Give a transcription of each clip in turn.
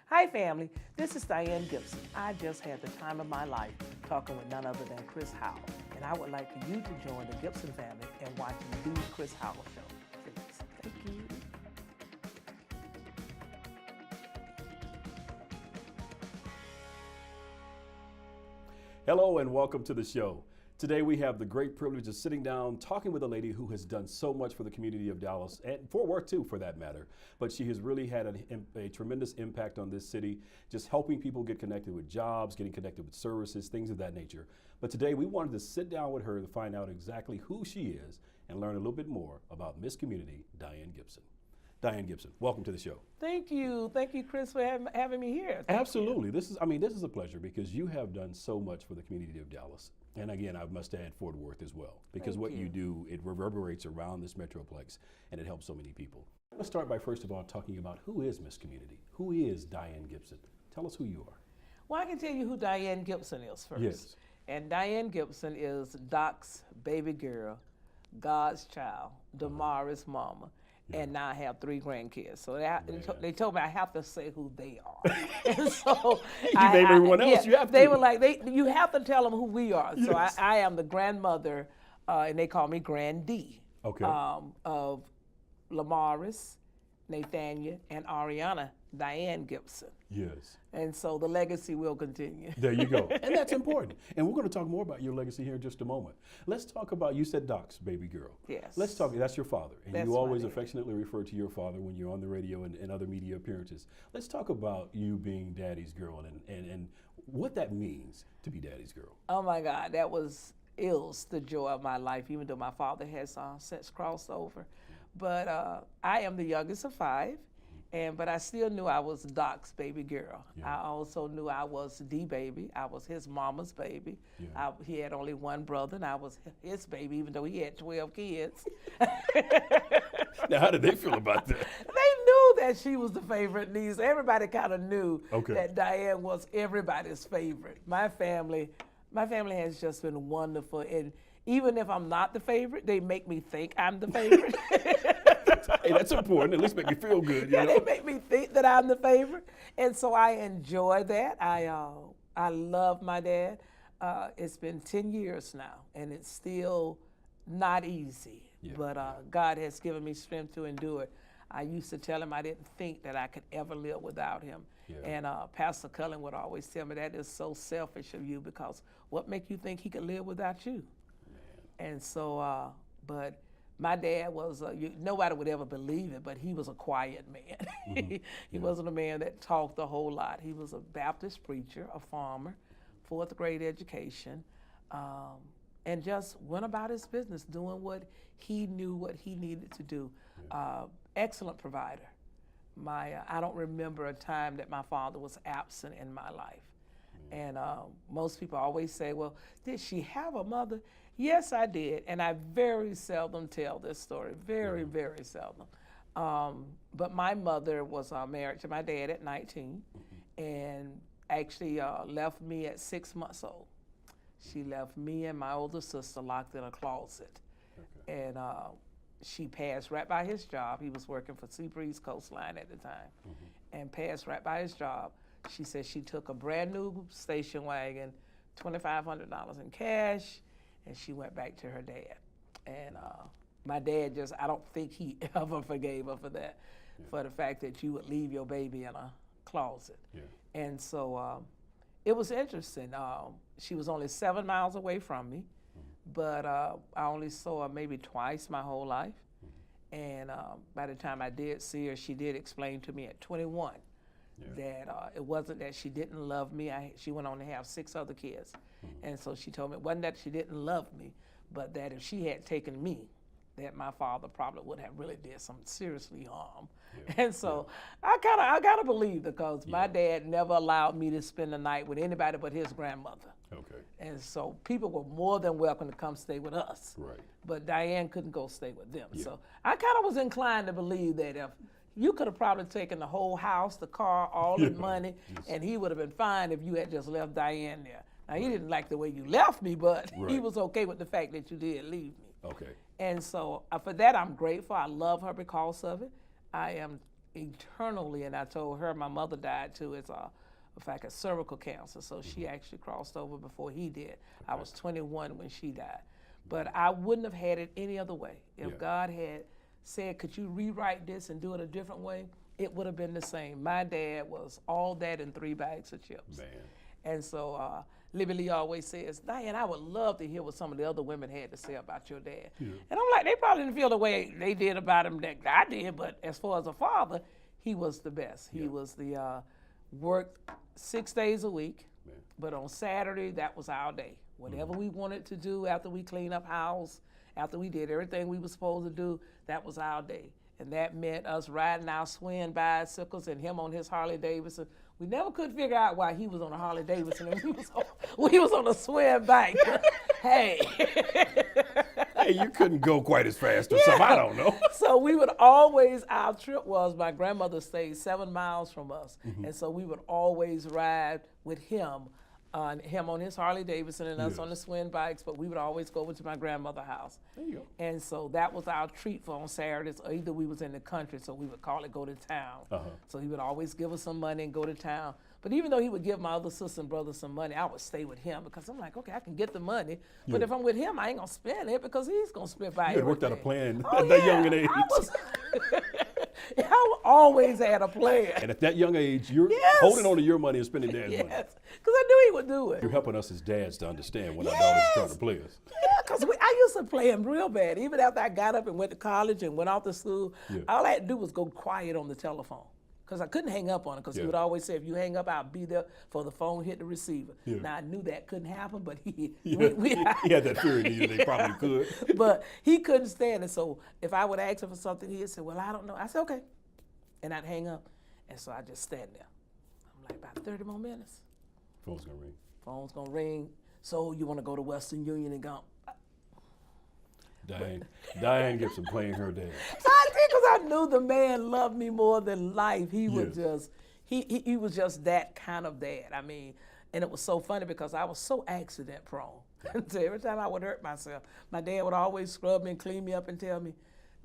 Hi, family. This is Dianne Gibson. I just had the time of my life talking with none other than Chris Howell. And I would like for you to join the Gibson family and watch the Chris Howell Show. Please. Thank you. Hello and welcome to the show. Today we have the great privilege of sitting down talking with a lady who has done so much for the community of Dallas and Fort Worth too, for that matter. But she has really had a tremendous impact on this city, just helping people get connected with jobs, getting connected with services, things of that nature. But today we wanted to sit down with her to find out exactly who she is and learn a little bit more about Miss Community, Dianne Gibson. Dianne Gibson, welcome to the show. Thank you, Chris, for having me here. Absolutely. This is a pleasure because you have done so much for the community of Dallas. And again, I must add Fort Worth as well, because what you do, it reverberates around this metroplex and it helps so many people. Let's start by first of all talking about who is Miss Community? Who is Dianne Gibson? Tell us who you are. Well, I can tell you who Dianne Gibson is first. Yes. And Dianne Gibson is Doc's baby girl, God's child, Damara's mama. Yeah. And now I have 3 grandkids. So they told me I have to say who they are. And so you named everyone else. You have to. They were like, you have to tell them who we are. Yes. So I am the grandmother, and they call me Grandee. Okay. Of Lamaris, Nathaniel, and Ariana Dianne Gibson. Yes. And so the legacy will continue. There you go. And that's important. And we're going to talk more about your legacy here in just a moment. Let's talk about, you said Doc's baby girl. Yes. Let's talk, that's your father. And that's you always affectionately refer to your father when you're on the radio and other media appearances. Let's talk about you being daddy's girl and what that means to be daddy's girl. Oh my God, that was the joy of my life, even though my father has since crossed over. But I am the youngest of 5. But I still knew I was Doc's baby girl. Yeah. I also knew I was the baby. I was his mama's baby. Yeah. He had only 1 brother, and I was his baby, even though he had 12 kids. Now, how did they feel about that? They knew that she was the favorite niece. Everybody kind of knew that Diane was everybody's favorite. My family has just been wonderful, and even if I'm not the favorite, they make me think I'm the favorite. Hey, that's important. At least make me feel good. You know? They make me think that I'm the favorite, and so I enjoy that. I love my dad. It's been 10 years now, and it's still not easy. Yeah. But God has given me strength to endure it. I used to tell him I didn't think that I could ever live without him. Yeah. And Pastor Cullen would always tell me that is so selfish of you, because what make you think he could live without you? Man. And so, but my dad was, nobody would ever believe it, but he was a quiet man. Mm-hmm. He wasn't a man that talked a whole lot. He was a Baptist preacher, a farmer, 4th grade education, and just went about his business doing what he knew what he needed to do. Yeah. Excellent provider. I don't remember a time that my father was absent in my life. Mm-hmm. And most people always say, well, did she have a mother? Yes, I did, and I very seldom tell this story, very seldom. But my mother was married to my dad at 19, and actually left me at 6 months old. She left me and my older sister locked in a closet, and she passed right by his job. He was working for Seabreeze Coastline at the time, and passed right by his job. She said she took a brand new station wagon, $2,500 in cash, and she went back to her dad. And my dad I don't think he ever forgave her for that, for the fact that you would leave your baby in a closet. Yeah. And so it was interesting. She was only 7 miles away from me, but I only saw her maybe twice my whole life. And by the time I did see her, she did explain to me at 21 that it wasn't that she didn't love me. She went on to have 6 other kids. And so she told me it wasn't that she didn't love me, but that if she had taken me, that my father probably would have really did some seriously harm. Yeah. And so I kind of believe, because my dad never allowed me to spend the night with anybody but his grandmother. Okay. And so people were more than welcome to come stay with us. Right. But Diane couldn't go stay with them. Yeah. So I kind of was inclined to believe that if you could have probably taken the whole house, the car, all the money, and he would have been fine if you had just left Diane there. Now, he didn't like the way you left me, but he was okay with the fact that you did leave me. Okay. And so for that, I'm grateful. I love her because of it. I am eternally, and I told her my mother died too. It's in fact, a cervical cancer, so she actually crossed over before he did. I was 21 when she died. But I wouldn't have had it any other way. If God had said, could you rewrite this and do it a different way, it would have been the same. My dad was all that in 3 bags of chips. Man. And so Libby Lee always says, Diane, I would love to hear what some of the other women had to say about your dad. Yeah. And I'm like, they probably didn't feel the way they did about him that I did, but as far as a father, he was the best. He was the worked 6 days a week, but on Saturday, that was our day. Whatever we wanted to do after we cleaned up house, after we did everything we were supposed to do, that was our day. And that meant us riding our swing bicycles and him on his Harley Davidson. We never could figure out why he was on a Harley Davidson and we was on a swing bike. Hey. Hey, you couldn't go quite as fast or something, I don't know. So we would always, our trip was, my grandmother stayed 7 miles from us. And so we would always ride with him on his Harley Davidson and us on the swing bikes, but we would always go over to my grandmother's house. There you go. And so that was our treat for on Saturdays, or either we was in the country, so we would call it go to town. So he would always give us some money and go to town. But even though he would give my other sister and brother some money, I would stay with him because I'm like, okay, I can get the money, but if I'm with him, I ain't gonna spend it because he's gonna spend by You had everything. worked out a plan at that young an age. I always had a plan. And at that young age, you're holding on to your money and spending dad's money. Yes, because I knew he would do it. You're helping us as dads to understand when our daughters are trying to play us. Yeah, because I used to play him real bad. Even after I got up and went to college and went off to school, all I had to do was go quiet on the telephone. Because I couldn't hang up on it, because he would always say, if you hang up, I'll be there for the phone hit the receiver. Now, I knew that couldn't happen, but he had that fear in you that they probably could. But he couldn't stand it. So if I would ask him for something, he'd say, well, I don't know. I said, okay. And I'd hang up. And so I just stand there. I'm like, about 30 more minutes. Phone's going to ring. Phone's going to ring. So you want to go to Western Union and go? Dianne Gibson playing her dad. So I did, because I knew the man loved me more than life. He was just, he was just that kind of dad. I mean, and it was so funny because I was so accident prone. So every time I would hurt myself, my dad would always scrub me and clean me up and tell me,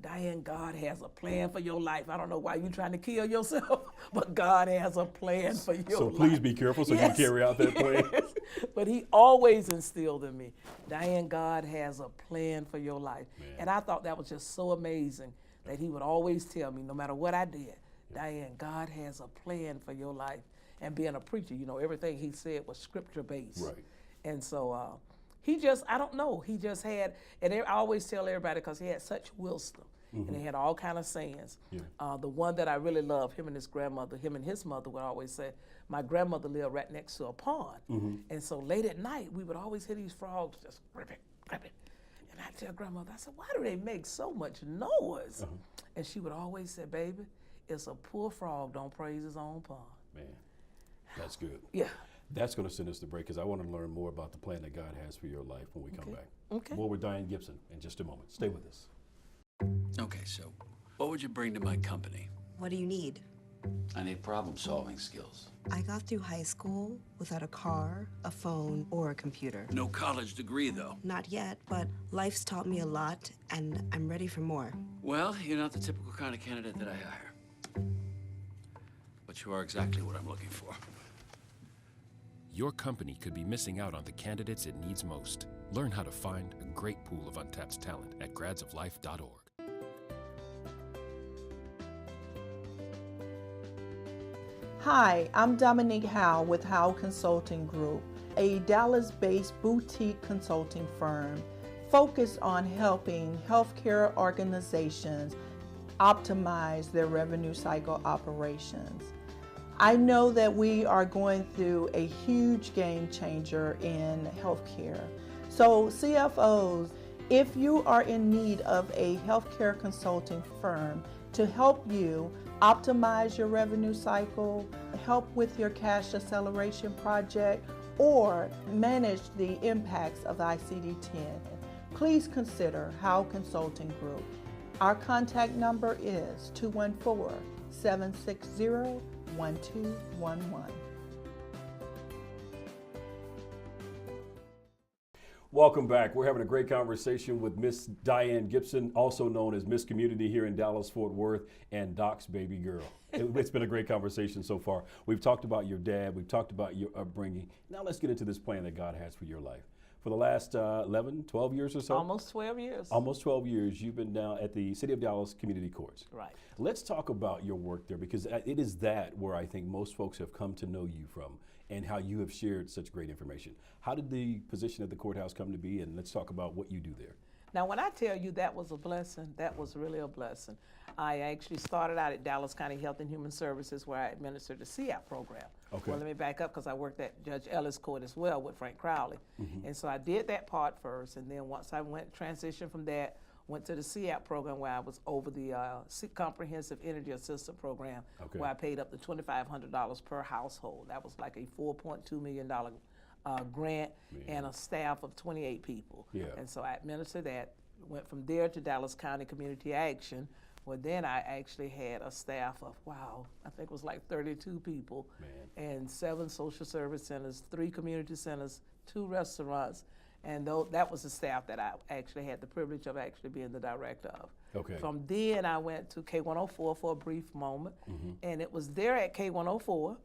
Diane, God has a plan for your life. I don't know why you're trying to kill yourself, but God has a plan for your life. So please be careful so you can carry out that plan. But he always instilled in me, Diane, God has a plan for your life. And I thought that was just so amazing that he would always tell me, no matter what I did, Diane, God has a plan for your life. And being a preacher, you know, everything he said was scripture-based. Right. And so he just, I don't know, he just had, and I always tell everybody because he had such wisdom. And he had all kind of sayings. The one that I really love, him and his grandmother, him and his mother would always say, my grandmother lived right next to a pond. And so late at night, we would always hear these frogs just ripping. And I tell grandmother, I said, why do they make so much noise? And she would always say, baby, it's a poor frog don't praise his own pond. Man, that's good. Yeah. That's going to send us to break because I want to learn more about the plan that God has for your life when we come back. Okay. More with Dianne Gibson in just a moment. Stay with us. Okay, so what would you bring to my company? What do you need? I need problem-solving skills. I got through high school without a car, a phone, or a computer. No college degree, though. Not yet, but life's taught me a lot, and I'm ready for more. Well, you're not the typical kind of candidate that I hire. But you are exactly what I'm looking for. Your company could be missing out on the candidates it needs most. Learn how to find a great pool of untapped talent at gradsoflife.org. Hi, I'm Dominique Howell with Howell Consulting Group, a Dallas-based boutique consulting firm focused on helping healthcare organizations optimize their revenue cycle operations. I know that we are going through a huge game changer in healthcare. So CFOs, if you are in need of a healthcare consulting firm to help you optimize your revenue cycle, help with your cash acceleration project, or manage the impacts of ICD-10, please consider Howell Consulting Group. Our contact number is 214-760-1211. Welcome back. We're having a great conversation with Miss Dianne Gibson, also known as Miss Community here in Dallas-Fort Worth, and Doc's baby girl. It's been a great conversation so far. We've talked about your dad. We've talked about your upbringing. Now let's get into this plan that God has for your life. For the last 11, 12 years or so? Almost 12 years. Almost 12 years, you've been down at the City of Dallas Community Courts. Right. Let's talk about your work there, because it is that where I think most folks have come to know you from, and how you have shared such great information. How did the position at the courthouse come to be, and let's talk about what you do there. Now, when I tell you that was a blessing, that was really a blessing. I actually started out at Dallas County Health and Human Services, where I administered the CAP program. Okay. Well, let me back up, because I worked at Judge Ellis Court as well with Frank Crowley. And so I did that part first, and then once I transitioned from that, went to the CAP program, where I was over the Comprehensive Energy Assistance Program, Okay. where I paid up to $2,500 per household. That was like a $4.2 million grant, and a staff of 28 people. Yeah. And so I administered that, went from there to Dallas County Community Action, where then I actually had a staff of, I think it was like 32 people, and 7 social service centers, 3 community centers, 2 restaurants, and that was the staff that I actually had the privilege of actually being the director of. Okay. From then I went to K104 for a brief moment, and it was there at K104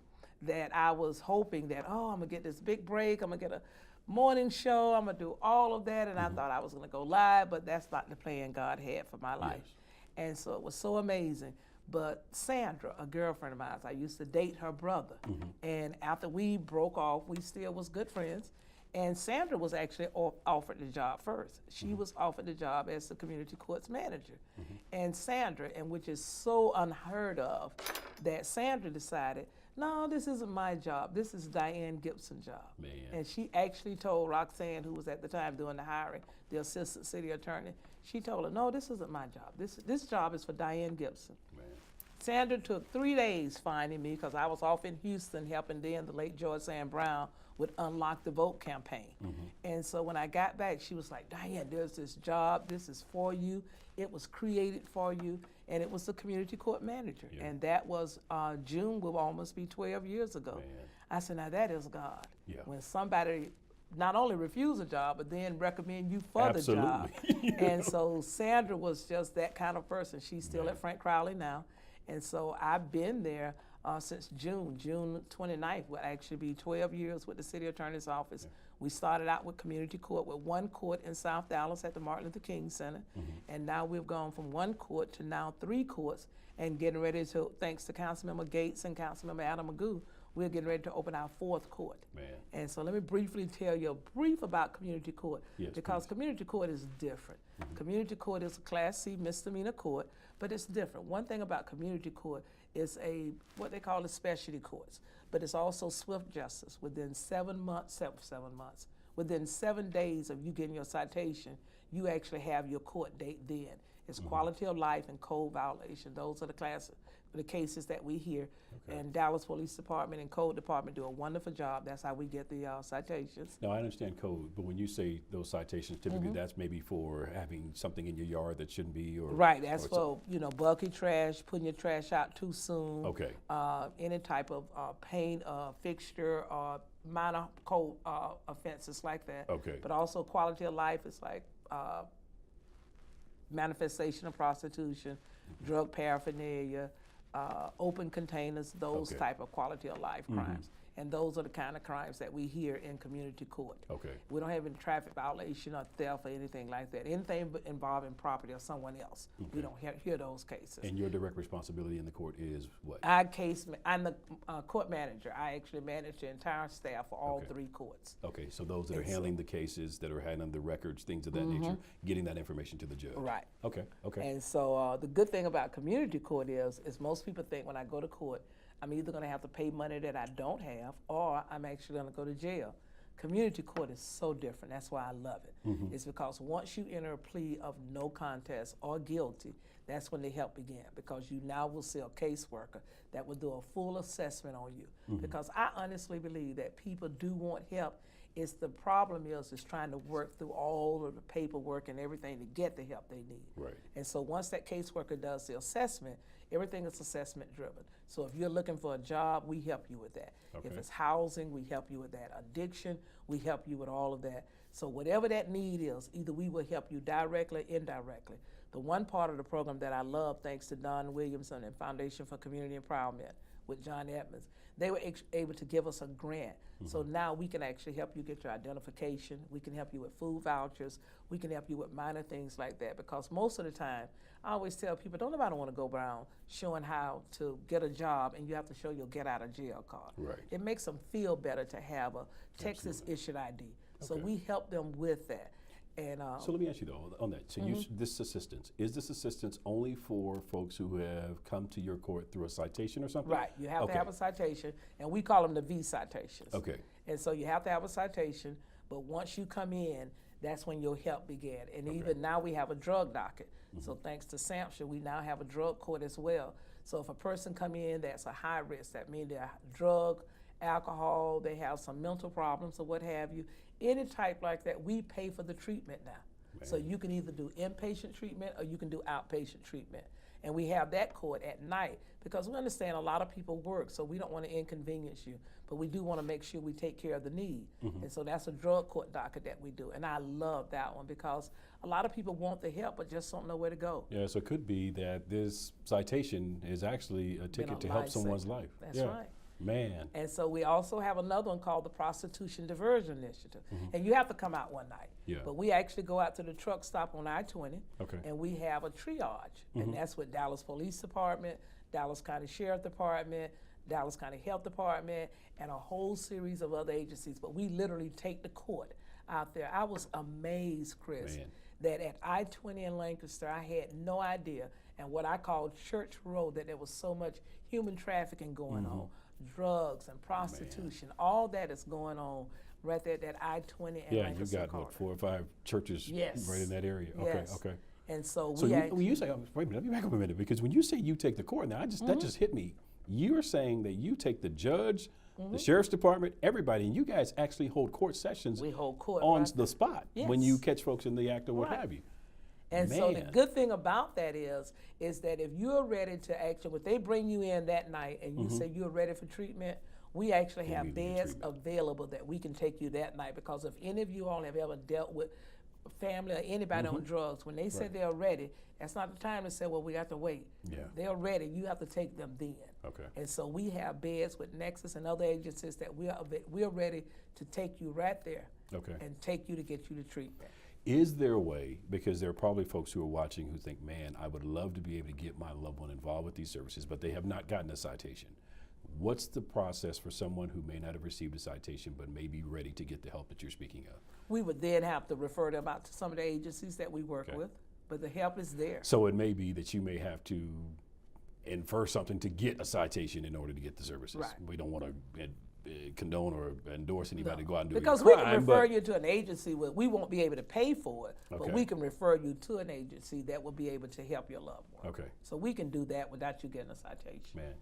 that I was hoping that, I'm gonna get this big break, I'm gonna get a morning show, I'm gonna do all of that, and I thought I was gonna go live, but that's not the plan God had for my life. Yes. And so it was so amazing. But Sandra, a girlfriend of mine, I used to date her brother. And after we broke off, we still was good friends. And Sandra was actually offered the job first. She was offered the job as the community courts manager. And Sandra, and which is so unheard of, that Sandra decided, no, this isn't my job. This is Dianne Gibson's job. Man. And she actually told Roxanne, who was at the time doing the hiring, the assistant city attorney, she told her, no, this isn't my job. This job is for Dianne Gibson. Man. Sandra took 3 days finding me, because I was off in Houston helping then the late George Sam Brown with Unlock the Vote campaign. And so when I got back, she was like, Diane, there's this job, this is for you. It was created for you, and it was the community court manager. And that was June will almost be 12 years ago. Man. I said, now that is God. Yeah. When somebody not only refuse a job, but then recommend you for the job. Absolutely. And so Sandra was just that kind of person. She's still at Frank Crowley now. And so I've been there since June 29th will actually be 12 years with the city attorney's office. We started out with community court with 1 court in South Dallas at the Martin Luther King Center. And now we've gone from 1 court to now 3 courts, and getting ready to, thanks to Councilmember Gates and Councilmember Adam Magoo, we're getting ready to open our 4th court. Man. And so let me briefly tell you about community court, Yes, because please. community court is different. Community court is a Class C misdemeanor court, but it's different. One thing about community court is what they call a specialty courts, but it's also swift justice. Within 7 months, within 7 days of you getting your citation, you actually have your court date then. It's quality of life and code violation. Those are the cases that we hear. And Dallas Police Department and Code Department do a wonderful job. That's how we get the citations. Now, I understand code, but when you say those citations, typically that's maybe for having something in your yard that shouldn't be, or Right, that's or for, bulky trash, putting your trash out too soon. Okay. Any type of paint, fixture, or minor code offenses like that. Okay. But also quality of life is like manifestation of prostitution, drug paraphernalia, open containers, those Okay. type of quality of life crimes. And those are the kind of crimes that we hear in community court. Okay. We don't have any traffic violation or theft or anything like that. Anything involving property or someone else, we don't hear those cases. And your direct responsibility in the court is what? I'm the court manager. I actually manage the entire staff for all 3 courts. Okay, so those that are handling the cases, that are handling the records, things of that nature, getting that information to the judge. Right. Okay. And so the good thing about community court is most people think when I go to court, I'm either going to have to pay money that I don't have, or I'm actually going to go to jail. Community court is so different. That's why I love it. It's because once you enter a plea of no contest or guilty, that's when the help begins, because you now will see a caseworker that will do a full assessment on you. Because I honestly believe that people do want help It's the problem is trying to work through all of the paperwork and everything to get the help they need. Right. And so once that caseworker does the assessment, everything is assessment driven. So if you're looking for a job, we help you with that. Okay. If it's housing, we help you with that. Addiction, we help you with all of that. So whatever that need is, either we will help you directly or indirectly. The one part of the program that I love, thanks to Don Williamson and Foundation for Community Empowerment with John Edmonds, they were able to give us a grant. So now we can actually help you get your identification. We can help you with food vouchers. We can help you with minor things like that, because most of the time, I always tell people, don't nobody want to go around showing how to get a job and you have to show your get out of jail card. Right. It makes them feel better to have a Texas issued ID. So Okay. we help them with that. And So let me ask you though on that. So this assistance, is this assistance only for folks who have come to your court through a citation or something? right, you have Okay. to have a citation, and we call them the V citations. Okay. And so you have to have a citation, but once you come in, that's when your help began. And even now we have a drug docket. So thanks to SAMHSA, we now have a drug court as well. So if a person come in that's a high risk, that means they're drug, alcohol, they have some mental problems or what have you, any type like that, we pay for the treatment now. So you can either do inpatient treatment or you can do outpatient treatment. And we have that court at night because we understand a lot of people work, so we don't want to inconvenience you, but we do want to make sure we take care of the need. And so that's a drug court docket that we do. And I love that one because a lot of people want the help but just don't know where to go. Yeah, so it could be that this citation is actually a ticket to help lifesaver. someone's life. That's Yeah. right. Man. And so we also have another one called the Prostitution Diversion Initiative. And you have to come out one night. Yeah. But we actually go out to the truck stop on I-20 Okay. and we have a triage. And that's with Dallas Police Department, Dallas County Sheriff Department, Dallas County Health Department, and a whole series of other agencies. But we literally take the court out there. I was amazed, Chris, Man. that at I-20 in Lancaster, I had no idea, and what I call Church Road, that there was so much human trafficking going on, drugs and prostitution, all that is going on right there at that I-20 and Yeah, you Lancaster got corridor. what, 4 or 5 churches Yes. right in that area. Yes. Okay, okay. And so So we when you say, wait a minute, let me back up a minute, because when you say you take the court, now that just hit me. You're saying that you take the judge, the sheriff's department, everybody, and you guys actually hold court sessions we hold court on right the spot when Yes. you catch folks in the act or what Right. have you. And so the Man. good thing about that is that if you're ready to actually, if they bring you in that night and you say you're ready for treatment, we actually we have need beds treatment. available that we can take you that night. Because if any of you all have ever dealt with family or anybody on drugs, when they say Right. they're ready, that's not the time to say, well, we got to wait. Yeah. They're ready. You have to take them then. Okay. And so we have beds with Nexus and other agencies that we're ready to take you right there Okay. and take you to get you to treatment. Is there a way, because there are probably folks who are watching who think, man, I would love to be able to get my loved one involved with these services, but they have not gotten a citation. What's the process for someone who may not have received a citation but may be ready to get the help that you're speaking of? We would then have to refer them out to some of the agencies that we work Okay. with, but the help is there. So it may be that you may have to infer something to get a citation in order to get the services. Right. We don't want to condone or endorse anybody to go out and do Because any we crime, can refer but you to an agency where we won't be able to pay for it, Okay. but we can refer you to an agency that will be able to help your loved one. Okay. So we can do that without you getting a citation. Man,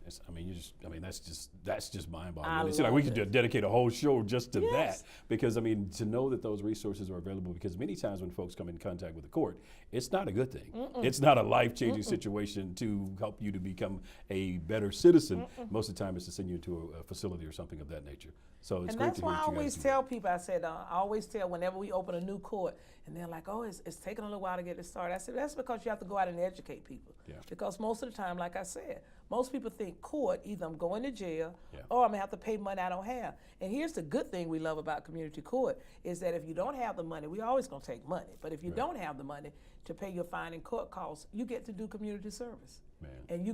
that's just mind-boggling. I It's like we love could it. dedicate a whole show just to Yes. that, because I mean, to know that those resources are available, because many times when folks come in contact with the court, it's not a good thing. It's not a life-changing situation to help you to become a better citizen. Most of the time, it's to send you into a facility or something of that nature. So it's And great that's to hear why I that you guys always do tell people, I said, I always tell whenever we open a new court, and they're like, oh, it's taking a little while to get it started. I said, that's because you have to go out and educate people. Yeah. Because most of the time, like I said, most people think court, either I'm going to jail Yeah. or I'm gonna have to pay money I don't have. And here's the good thing we love about community court is that if you don't have the money, we always gonna take money. But if you don't have the money to pay your fine and court costs, you get to do community service. Man. And you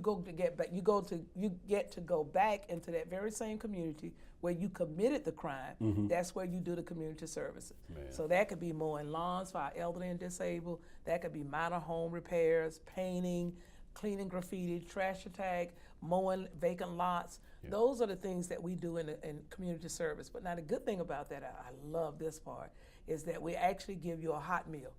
get to go back into that very same community where you committed the crime. That's where you do the community services. Man. So that could be mowing lawns for our elderly and disabled. That could be minor home repairs, painting, cleaning graffiti, trash tag, mowing vacant lots. Those are the things that we do in community service. But now the good thing about that, I love this part, is that we actually give you a hot meal.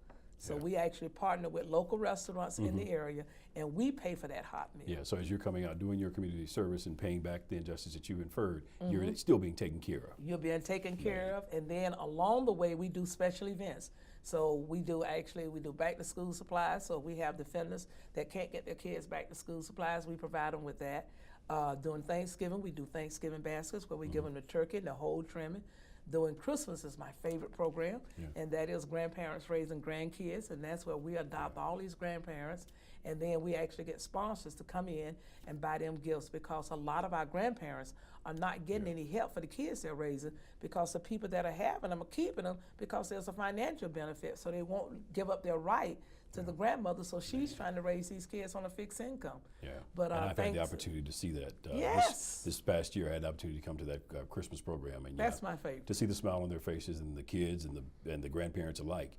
So we actually partner with local restaurants in the area, and we pay for that hot meal. Yeah, so as you're coming out doing your community service and paying back the injustice that you inferred, you're still being taken care of. You're being taken care of, and then along the way we do special events. So we do back to school supplies. So we have defendants that can't get their kids back to school supplies. We provide them with that. During Thanksgiving, we do Thanksgiving baskets where we give them the turkey and the whole trimming. During Christmas is my favorite program, and that is grandparents raising grandkids, and that's where we adopt all these grandparents, and then we actually get sponsors to come in and buy them gifts, because a lot of our grandparents are not getting any help for the kids they're raising, because the people that are having them are keeping them because there's a financial benefit, so they won't give up their right to the grandmother, so she's trying to raise these kids on a fixed income. Yeah, But and I've had the opportunity to see that. Yes. This past year, I had the opportunity to come to that Christmas program, and That's my favorite. to see the smile on their faces, and the kids and the grandparents alike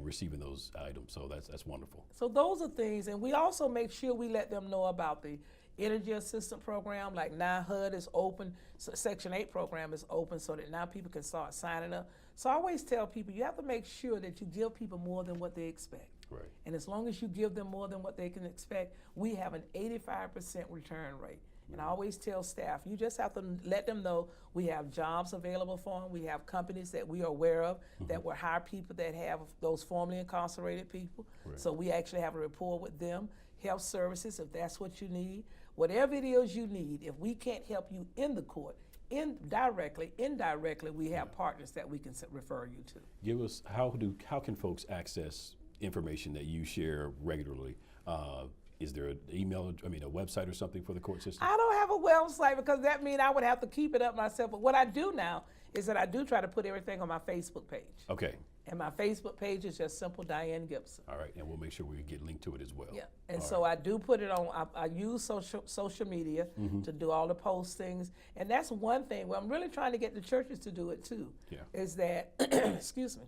receiving those items. So that's wonderful. So those are things, and we also make sure we let them know about the energy assistant program. Like now HUD is open, so Section 8 program is open, so that now people can start signing up. So I always tell people, you have to make sure that you give people more than what they expect. Right. And as long as you give them more than what they can expect, we have an 85% return rate. And I always tell staff, you just have to let them know we have jobs available for them. We have companies that we are aware of that will hire people that have those formerly incarcerated people. Right. So we actually have a rapport with them. Health services, if that's what you need. Whatever it is you need, if we can't help you in the court, indirectly, we have partners that we can refer you to. Give us how can folks access information that you share regularly? Is there an email, a website or something for the court system? I don't have a website because that means I would have to keep it up myself. But what I do now is that I do try to put everything on my Facebook page. Okay. And my Facebook page is just simple Dianne Gibson. All right, and we'll make sure we get linked to it as well. Yeah, and All so I do put it on, I use social media to do all the postings. And that's one thing, well, I'm really trying to get the churches to do it too. Yeah. Is that, excuse me,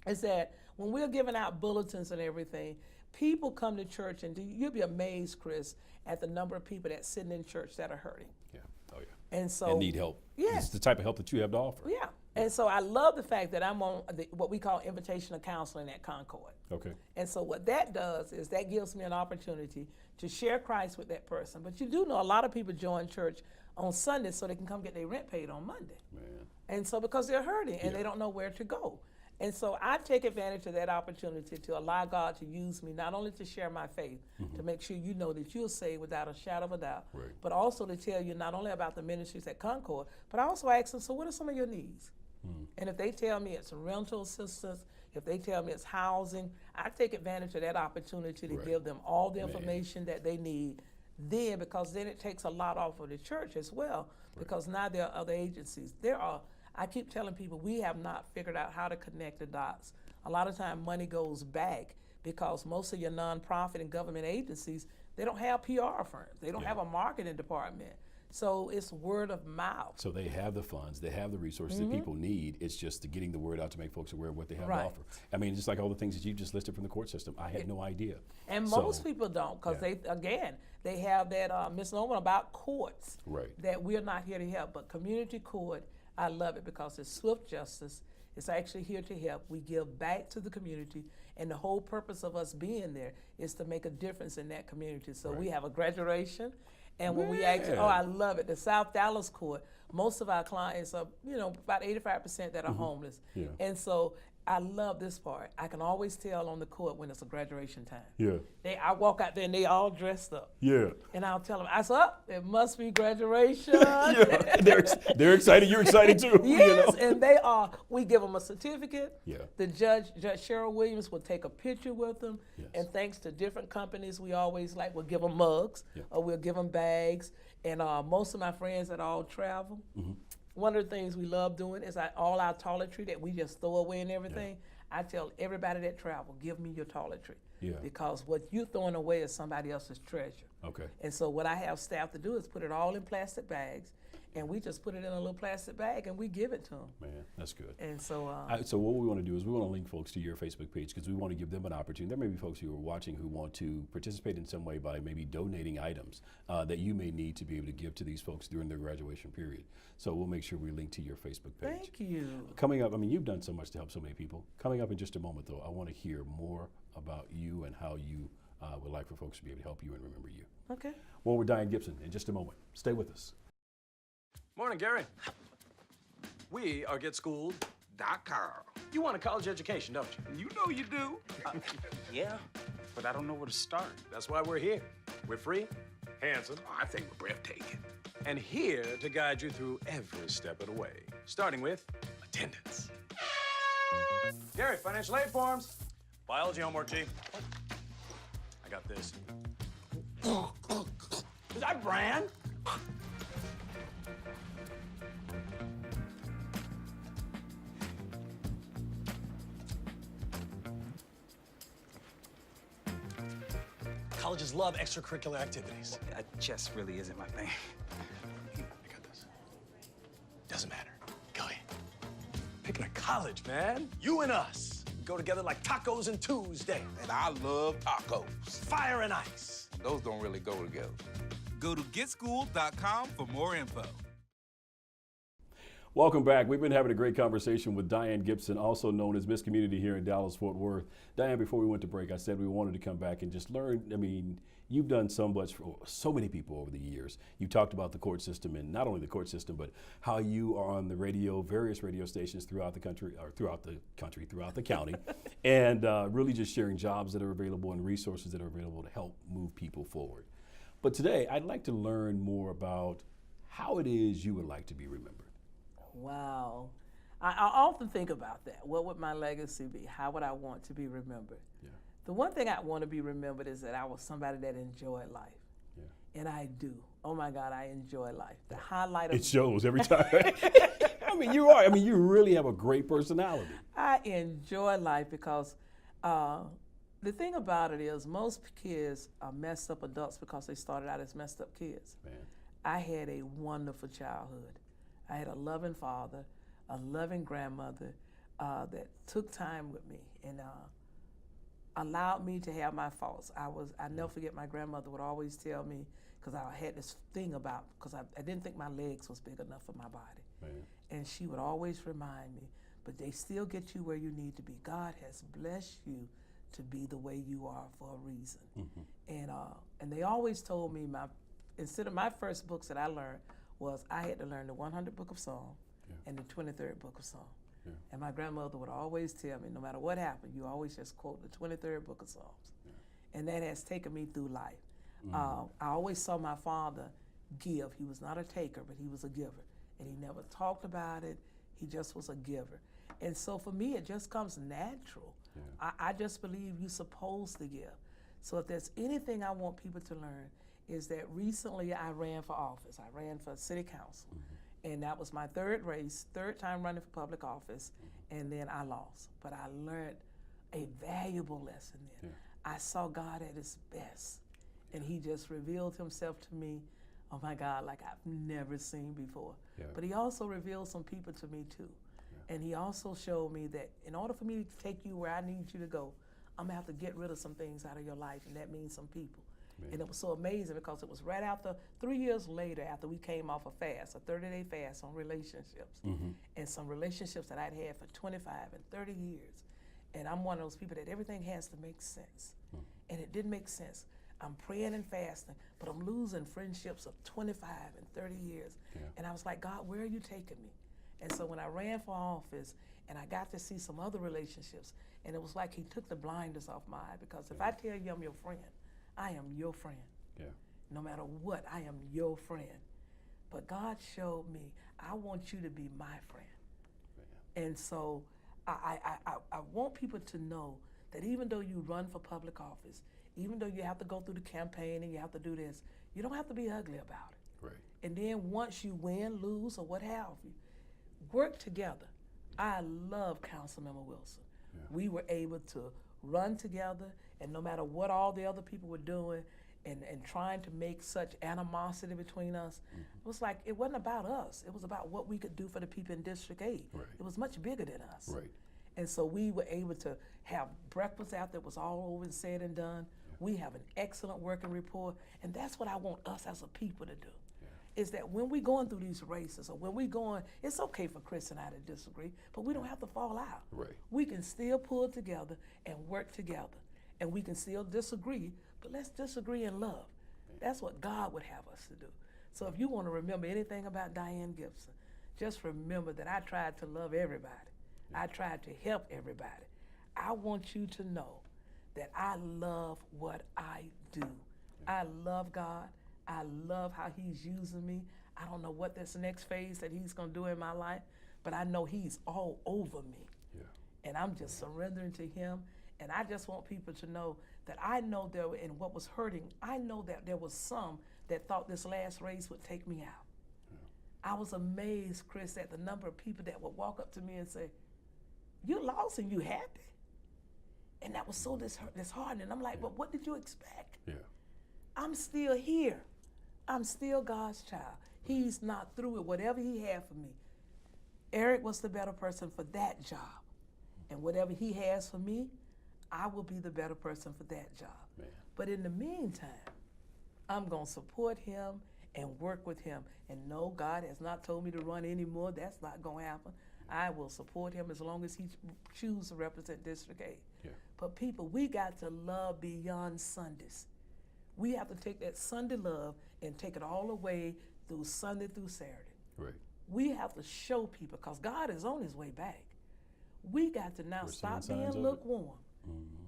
is that when we're giving out bulletins and everything, people come to church, and you'll be amazed, Chris, at the number of people that's sitting in church that are hurting. Yeah. Oh yeah. And so And need help. Yeah. It's the type of help that you have to offer. Yeah. And so I love the fact that I'm on what we call invitational counseling at Concord. Okay. And so what that does is that gives me an opportunity to share Christ with that person. But you do know a lot of people join church on Sunday so they can come get their rent paid on Monday. Man. And so because they're hurting and they don't know where to go. And so I take advantage of that opportunity to allow God to use me, not only to share my faith, to make sure you know that you're saved without a shadow of a doubt, Right. but also to tell you not only about the ministries at Concord, but I also ask them, so what are some of your needs? And if they tell me it's rental assistance, if they tell me it's housing, I take advantage of that opportunity to Right. give them all the information that they need then, because then it takes a lot off of the church as well, because now there are other agencies. I keep telling people we have not figured out how to connect the dots. A lot of time money goes back because most of your nonprofit and government agencies, they don't have PR firms. They don't have a marketing department. So it's word of mouth. So they have the funds, they have the resources that people need. It's just getting the word out to make folks aware of what they have to Right. offer. I mean, just like all the things that you just listed from the court system, I had no idea. And So- most people don't, because they have that misnomer about courts. Right. That we're not here to help. But community court, I love it because it's swift justice. It's actually here to help. We give back to the community, and the whole purpose of us being there is to make a difference in that community. So we have a graduation, and when we actually, I love it. The South Dallas court, most of our clients are, about 85% that are homeless. Yeah. And so I love this part. I can always tell on the court when it's a graduation time. Yeah. I walk out there and they all dressed up. Yeah. And I'll tell them, it must be graduation. Yeah. They're excited. You're excited too. Yes, and they are. We give them a certificate. Yeah. The Judge Cheryl Williams will take a picture with them. Yes. And thanks to different companies, we always we'll give them mugs or we'll give them bags. And most of my friends that all travel, one of the things we love doing is all our toiletry that we just throw away and everything. I tell everybody that travel, give me your toiletry. Yeah. Because what you're throwing away is somebody else's treasure. Okay. And so what I have staff to do is put it all in plastic bags, and we just put it in a little plastic bag and we give it to them. Man, that's good. And so, So what we want to do is we want to link folks to your Facebook page because we want to give them an opportunity. There may be folks who are watching who want to participate in some way by maybe donating items that you may need to be able to give to these folks during their graduation period. So we'll make sure we link to your Facebook page. thank you. Coming up, I mean, you've done so much to help so many people. Coming up in just a moment, though, I want to hear more about you and how you would like for folks to be able to help you and remember you. Okay. More with Dianne Gibson in just a moment. Stay with us. Morning, Gary. We are GetSchooled.com. You want a college education, don't you? You know you do. Yeah, but I don't know where to start. That's why we're here. We're free, handsome, I think we're breathtaking. and here to guide you through every step of the way, starting with attendance. Gary, financial aid forms. Biology homework, G. I got this. Is that Bran? Colleges love extracurricular activities. Chess really isn't my thing. I got this. Doesn't matter. Go ahead. Picking a college, man. You and us. We go together like tacos and Tuesday. And I love tacos. Fire and ice. Those don't really go together. Go to GetSchooled.com for more info. Welcome back. We've been having a great conversation with Dianne Gibson, also known as Miss Community here in Dallas-Fort Worth. Dianne, before we went to break, I said we wanted to come back and just learn. I mean, you've done so much for so many people over the years. You talked about the court system, and not only the court system, but how you are on the radio, various radio stations throughout the country, throughout the county, and really just sharing jobs that are available and resources that are available to help move people forward. But today, I'd like to learn more about how it is you would like to be remembered. Wow. I often think about that. What would my legacy be? How would I want to be remembered? Yeah. The one thing I want to be remembered is that I was somebody that enjoyed life. Yeah. And I do. Oh my God, I enjoy life. The highlight of It shows every time. I mean, you are. I mean, you really have a great personality. I enjoy life because the thing about it is most kids are messed up adults because they started out as messed up kids. Man. I had a wonderful childhood. I had a loving father, a loving grandmother that took time with me and allowed me to have my faults. I never forget my grandmother would always tell me, because I had this thing about, because I didn't think my legs was big enough for my body. Man. And she would always remind me, but they still get you where you need to be. God has blessed you to be the way you are for a reason. Mm-hmm. And they always told me, instead of my first books that I learned, was I had to learn the 100th book of Psalm and the 23rd book of Psalm. Yeah. And my grandmother would always tell me, no matter what happened, you always just quote the 23rd book of Psalms. Yeah. And that has taken me through life. Mm-hmm. I always saw my father give. He was not a taker, but he was a giver. And he never talked about it. He just was a giver. And so for me, it just comes natural. Yeah. I just believe you're supposed to give. So if there's anything I want people to learn, is that recently I ran for office. I ran for city council. Mm-hmm. And that was my third time running for public office, and then I lost. But I learned a valuable lesson then. Yeah. I saw God at his best, and he just revealed himself to me, oh my God, like I've never seen before. Yeah. But he also revealed some people to me too. Yeah. And he also showed me that in order for me to take you where I need you to go, I'm gonna have to get rid of some things out of your life, and that means some people. Man. And it was so amazing because it was right after, 3 years later, after we came off a fast, a 30-day fast on relationships, mm-hmm. and some relationships that I'd had for 25 and 30 years. And I'm one of those people that everything has to make sense. And it didn't make sense. I'm praying and fasting, but I'm losing friendships of 25 and 30 years. Yeah. And I was like, God, where are you taking me? And so when I ran for office and I got to see some other relationships, and it was like he took the blinders off my eye, because if I tell you I'm your friend, I am your friend. Yeah. No matter what, I am your friend. But God showed me, I want you to be my friend. Yeah. And so I want people to know that even though you run for public office, even though you have to go through the campaign and you have to do this, you don't have to be ugly about it. Right. And then once you win, lose, or what have you, work together. I love Councilmember Wilson. Yeah. We were able to run together, and no matter what all the other people were doing, and trying to make such animosity between us. It was like, it wasn't about us. It was about what we could do for the people in District 8. Right. It was much bigger than us. Right. And so we were able to have breakfast after it was all over and said and done. We have an excellent working rapport, and that's what I want us as a people to do. Is that when we're going through these races, or when we're going, it's okay for Chris and I to disagree, but we don't have to fall out. Right. We can still pull together and work together, and we can still disagree, but let's disagree in love. That's what God would have us to do. So if you want to remember anything about Dianne Gibson, just remember that I tried to love everybody. I tried to help everybody. I want you to know that I love what I do. I love God. I love how he's using me. I don't know what this next phase that he's going to do in my life, but I know he's all over me. Yeah. And I'm just surrendering to him. And I just want people to know that I know there, in what was hurting, I know that there was some that thought this last race would take me out. I was amazed, Chris, at the number of people that would walk up to me and say, "You lost and you happy?" And that was so disheartening. I'm like, but what did you expect? Yeah. I'm still here. I'm still God's child. He's not through with whatever he had for me. Eric was the better person for that job. And whatever he has for me, I will be the better person for that job. Man. But in the meantime, I'm going to support him and work with him. And no, God has not told me to run anymore. That's not going to happen. I will support him as long as he chooses to represent District 8. Yeah. But people, we got to love beyond Sundays. We have to take that Sunday love and take it all the way through Sunday through Saturday. Right. We have to show people, because God is on his way back. We got to now We're stop seeing being signs of it. lukewarm.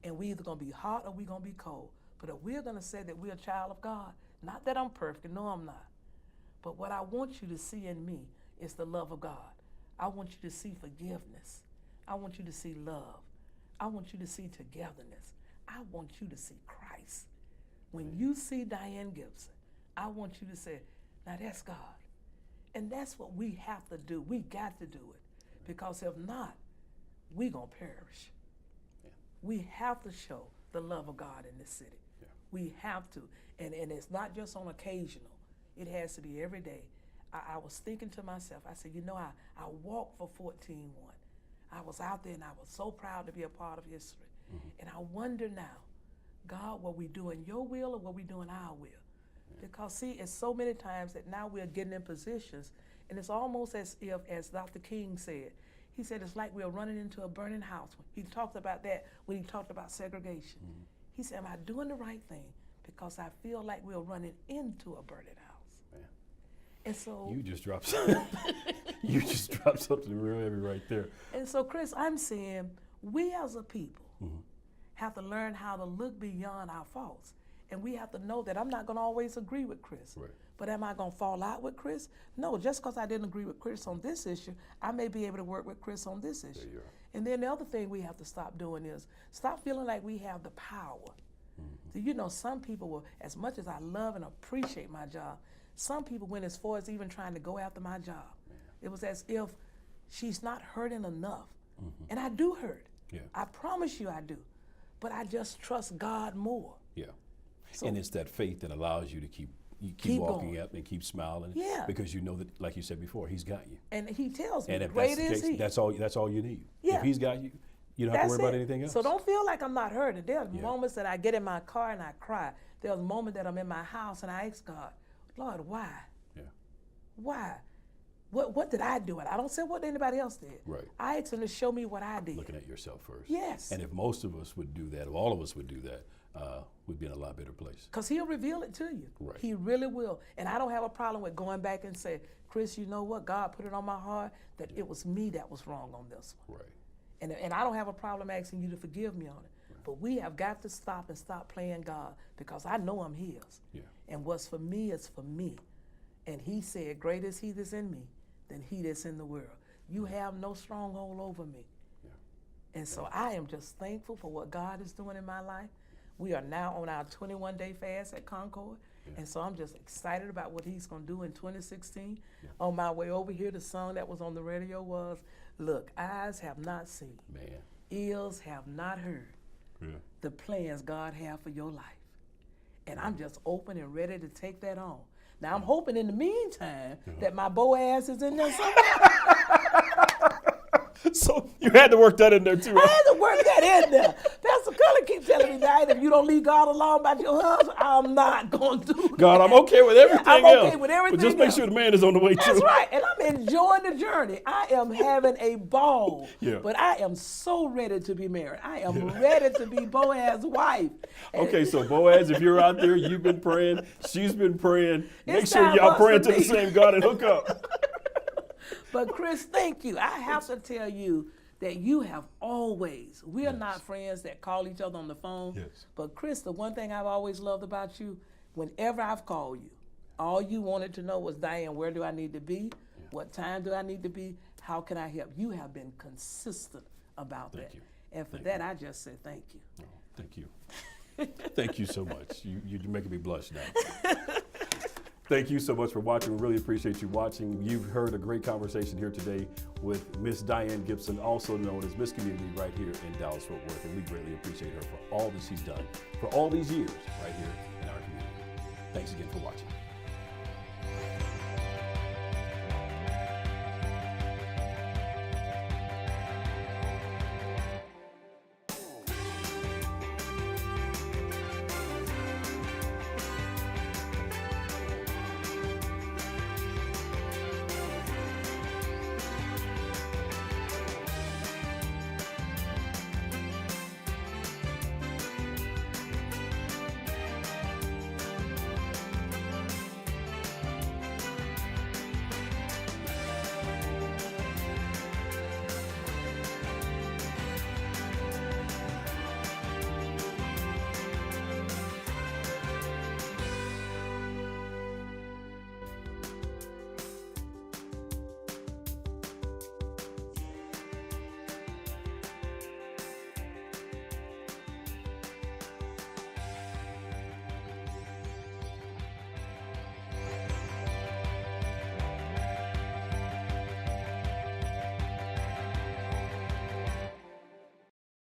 And we either going to be hot or we're going to be cold. But if we're going to say that we're a child of God, not that I'm perfect, no, I'm not. But what I want you to see in me is the love of God. I want you to see forgiveness. I want you to see love. I want you to see togetherness. I want you to see Christ. When you see Dianne Gibson, I want you to say, now that's God. And that's what we have to do. We got to do it. Because if not, we're going to perish. Yeah. We have to show the love of God in this city. Yeah. We have to. And it's not just on occasional. It has to be every day. I was thinking to myself, I said, I walked for 14-1. I was out there and I was so proud to be a part of history. And I wonder now, God, what we doing your will or what we doing our will? Because see, it's so many times that now we're getting in positions, and it's almost as if, as Dr. King said, he said it's like we're running into a burning house. He talked about that when he talked about segregation. He said, am I doing the right thing? Because I feel like we're running into a burning house. Man. And so You just dropped something. You just dropped something real heavy right there. And so, Chris, I'm saying we as a people have to learn how to look beyond our faults. And we have to know that I'm not going to always agree with Chris. Right. But am I going to fall out with Chris? No, just because I didn't agree with Chris on this issue, I may be able to work with Chris on this issue. There you are. And then the other thing we have to stop doing is stop feeling like we have the power. So, you know, some people will, as much as I love and appreciate my job, some people went as far as even trying to go after my job. It was as if she's not hurting enough. And I do hurt. Yeah. I promise you I do. But I just trust God more. Yeah. So- And it's that faith that allows you to keep Keep walking going. up and keep smiling. Yeah. Because you know that, like you said before, he's got you. And he tells me, And if great that's the is case, he. that's all you need. Yeah. If he's got you, you don't have to worry about anything else. So don't feel like I'm not hurting. There's Yeah. moments that I get in my car and I cry. There's a moment that I'm in my house and I ask God, Lord, why? Yeah. Why? What did I do? I don't say what anybody else did. Right. I asked him to show me what I did. Looking at yourself first. Yes. And if most of us would do that, if all of us would do that, we'd be in a lot better place. Because he'll reveal it to you. Right. He really will. And I don't have a problem with going back and say, Chris, you know what? God put it on my heart that it was me that was wrong on this one. Right. And I don't have a problem asking you to forgive me on it. Right. But we have got to stop playing God, because I know I'm his. Yeah. And what's for me is for me. And he said, greater is he that's in me than he that's in the world. You have no stronghold over me. Yeah. And so I am just thankful for what God is doing in my life. We are now on our 21-day fast at Concord. Yeah. And so I'm just excited about what he's going to do in 2016. Yeah. On my way over here, the song that was on the radio was, look, eyes have not seen, Man. ears have not heard Yeah. the plans God have for your life. And I'm just open and ready to take that on. Now, I'm hoping in the meantime that my Boaz is in there somewhere. So you had to work that in there too. I had to work that in there. Pastor Cullen keeps telling me, Diane, if you don't leave God alone about your husband, I'm not going to do that. God, I'm okay with everything I'm else. okay with everything But just make else. sure the man is on the way too. That's right. And I'm enjoying the journey. I am having a ball. Yeah. But I am so ready to be married. I am ready to be Boaz's wife. And Okay, so Boaz, if you're out there, you've been praying, she's been praying. Make It's sure time y'all for us praying to to the be. same God and hook up. But Chris, thank you. I have to tell you that you have always, we are not friends that call each other on the phone. Yes. But Chris, the one thing I've always loved about you, whenever I've called you, all you wanted to know was, Diane, where do I need to be? What time do I need to be? How can I help? You have been consistent about that. you. And for that, I just say thank you. Oh, thank you. Thank you so much. You're making me blush now. Thank you so much for watching. We really appreciate you watching. You've heard a great conversation here today with Miss Dianne Gibson, also known as Miss Community right here in Dallas-Fort Worth, and we greatly appreciate her for all that she's done for all these years right here in our community. Thanks again for watching.